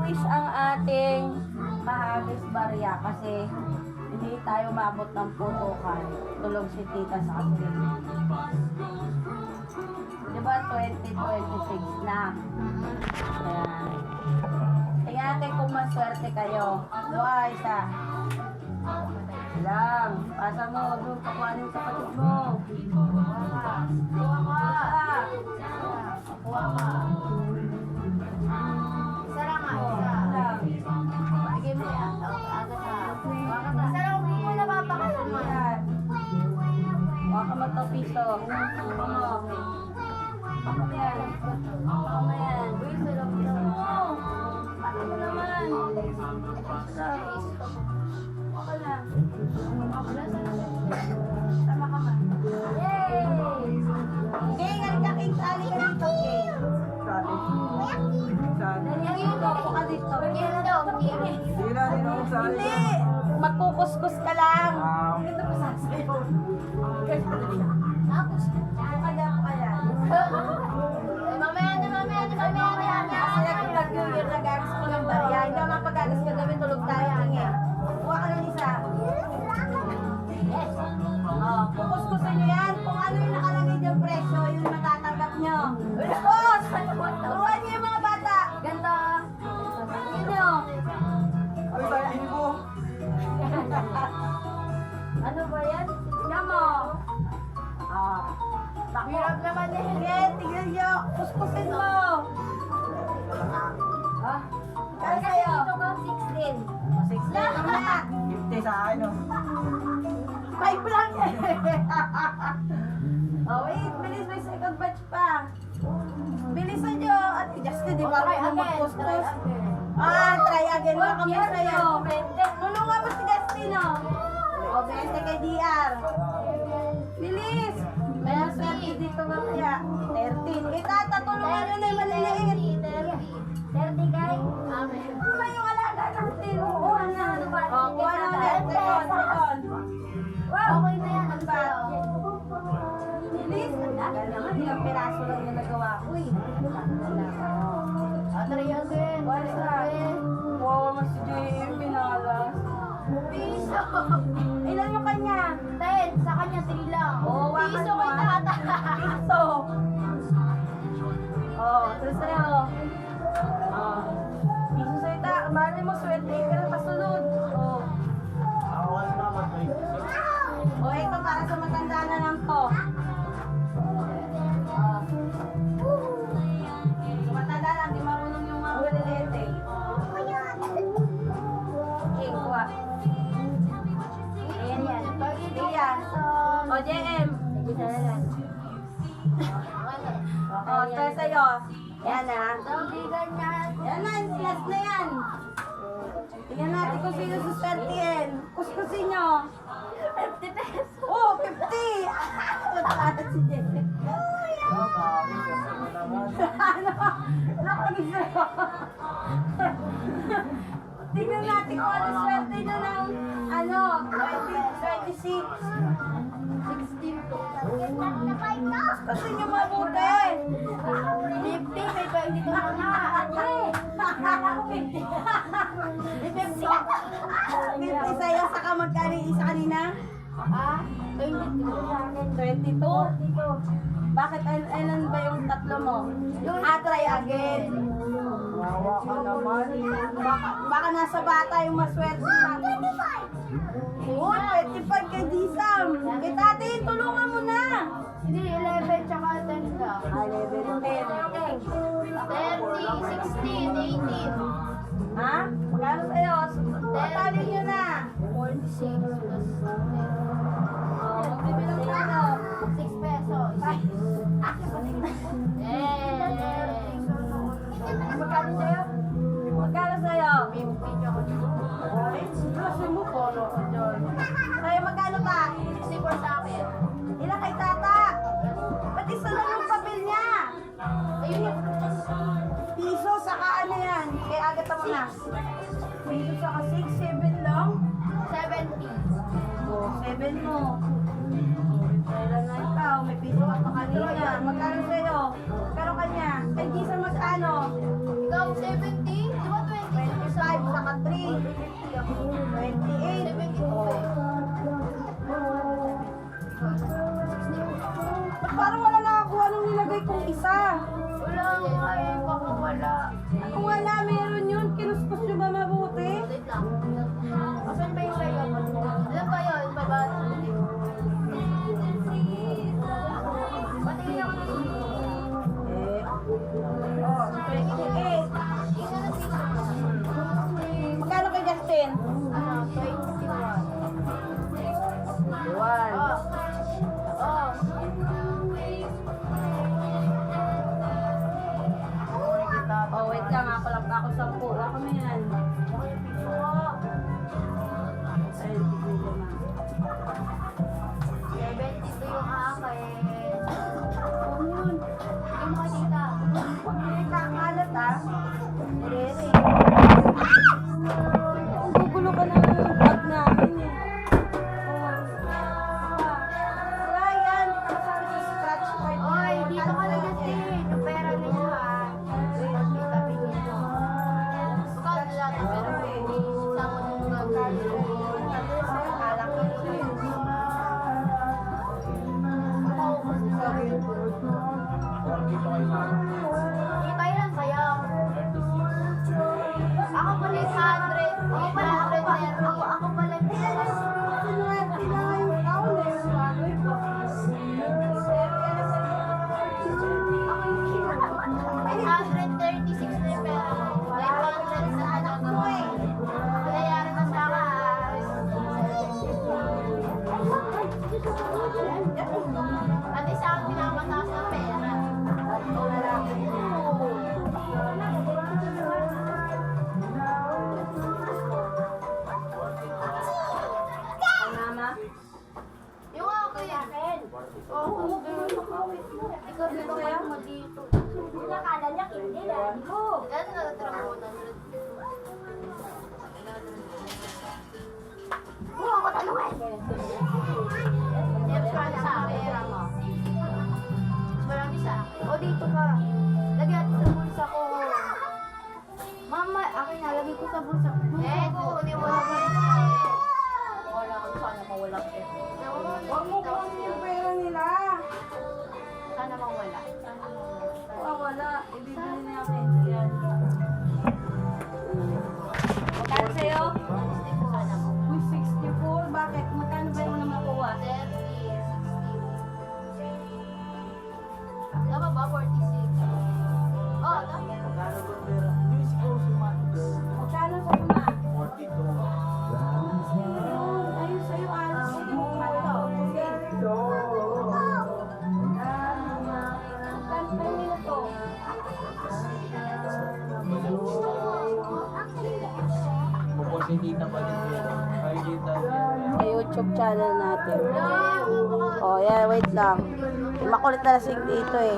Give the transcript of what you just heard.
Nawis ang ating kahagis barya kasi hindi tayo mabot ng putukan. Tulog si tita sa asin. Diba 2026 na? Ayan. Tingnan natin kung maswerte kayo. Dua, isa. Lang. Pasa mo. Doon, pakuhanin yung kapatid mo. Kuha ka. Kuha ka. Isa lang nga, isa. Bigay mo yan. Agad na. Isa lang kung muna papakasin mo. Huwag ka magkapiso. Huwag mo. Baka mo yan. Baka mo yan. Uy, sarap mo. Baka mo naman. Baka lang. Tama ka man. Yay! Okay, nagkaking sali ka dito, okay? Sali. Dito, upo ka dito. Hindi na, hindi na akong sali. Hindi! Magkukuskus ka lang. Ganda pa sa sayo. Tapos, kaya pa yan. Mamaya na. Kasi nag-New Year, nag-agas ko ng barya. Hindi ako mapag-agas ka gawin, tulog tayo. Tingin. Kuha ka ng isa. Yes. Kukuskusin nyo yan. Kung ano yung nakalagay dyan presyo, yun matatanggap nyo. Boss! Turuan nyo yung mga bata. Ganda. Yun nyo. Ano tayo, hindi ko? Ano ba yan? Tingnan mo. Tako. Hirap naman eh. Sige, tignan nyo. Kuskusin mo. Kaya sa'yo. Ito ka 16. 16 mamaya. 50 sa akin, no? 5 lang eh. Oh, wait. Bilis, may second batch pa. Bilisan nyo. At Justin, di ba? Kaya magkuskus. Try again. Baka may sa'yo. Tulungan mo si Justin, oh. O, 20 kay DR. Bilis. May swerte dito mamaya. 13. Tata, tulungan nyo na yung maliliit. 30 guys. Amen. Ano yung alaga natin? Kuha na. Kuha na ulit. Second. Wow. Okay na yan. Ang sa'yo. Bilis. Ang tagal naman. Ilang piraso lang yung nagawa. Uy. Ano yan din? What's that? Wow, mas si JM pinalas. Piso. Ilan yung kanya? 10. Sa kanya 3 lang. Oh, wakan Piso mo, kay ah. tata. Piso. Oh, terus sa'yo. Oh. Piso sa'yo ta. Mali mo, swerte ka na pasunod. Oh. Oh, ito para sa matanda na lang to. Oh. Sa matanda lang, di marunong yung mga malilete. Okay, kuha. Ayan yan. Ayan. O, JM. O, ito sa'yo. Yan na. Sabigan niya. Yan na, last na yan. Tingnan natin kung sino susertihin. Kuskusin nyo. 50 pesos. Oh, 50! Wala si JM. Ano? Ano ko lagi sa'yo? Tingnan natin kung ano swerte nyo ng 26. 16 to. Kasi nyo mabuti. 50. May 22 mo na. Kala ko 50. 50 sa'yo, saka magkano yung isa kanina? Ah, 22. 22. Bakit ilan ba yung tatlo mo? Try again. Wawa ka naman. Baka nasa bata yung maswerte na. 25. Oo, 25 kay Disam. Kay tatin, tulungan mo na. Hindi, 11 tsaka 10 ka. 11, 10. 30, 16, 18. Ha? Magkano sa'yo? Patalin nyo na. 46 plus 10. Oh, magbibilang na ano. 6 pesos. Magkano sa'yo? Magkano sa'yo? 50 tsaka Ay, kasi mo polo ka dyan. Sa'yo magkano pa? 64 sa akin. Ilan kay tata? Ba't isa lang yung papel niya? Ayun yung Piso, saka ano yan? Kaya agad mo na. Piso, saka 6, 7 lang. 70. Oh, 7 mo. Kailan na ikaw? May piso ka pa kanina. Magkano sa'yo? Magkano kanya? Kay Gisa magkano? Ikaw 70? Di ba 20? saka 3. 28. Ba't parang wala nakakuha nung nilagay kong isa? Wala nga eh, baka wala. Kung wala, meron yun. Kinuskus nyo ba mabuti? Wait lang. Asan ba yung sa'yo? Alam ba yun? Baba. Patingin ako ng Oh, 28. Magkano kay Justin? ano, 21. 1. Oh. Oh. Oh, wait lang. Ako lang ako 10. Wala kami yan. Ay, bigay ko na. 72 yung akin. Ano yun? Hindi mo makikita. Hindi kakalat ah. Nire-ring. Ang gugulo ka ng bag namin eh. Wala yan. Hindi ka sabi sa scratch card. Oy, dito ka lang din. Yung pera ninyo ha. Tabi niyo. Magkano lahat ang pera mo? Tapos yung gagawin. Kita yan sa'yo. Ako pala 100. Ako pala 100. Ako pala 136 na yung pera mo. 500 sa anak mo eh. Bayaran na sa akin. Ate sa akin pinakamataas na pera. Mama? Yung ako yan. Oo, ikaw din mo dito. Nakala niya hindi na. Gano'n natutulog mo na. Oo, ako tanungan. Yes, para sa pera mo. Marami sa akin. O, dito ka. Lagyan sa bulsa ko. Mama, akin na. Lagay ko sa bulsa ko. Kunin mo na wala ka sana mawala pera. Huwag mo kunin yung pera nila. Sana mawala. Wala. Ibibili niya ako yan. Magkano sa'yo? Sana mo. Uy, 64. Bakit? Magkano ba yung makuha? 30, 60. Tama ba? 46. Oh, tama. Magkano ba pera? Hindi siguro si Max. Magkano sa'yo, ma? 42. Ayun sa'yo, alas. Bukod si Tita pa din yan. Ay, Tita. Sa YouTube channel natin. Oh, yeah, wait lang. Makulit na lasing dito eh.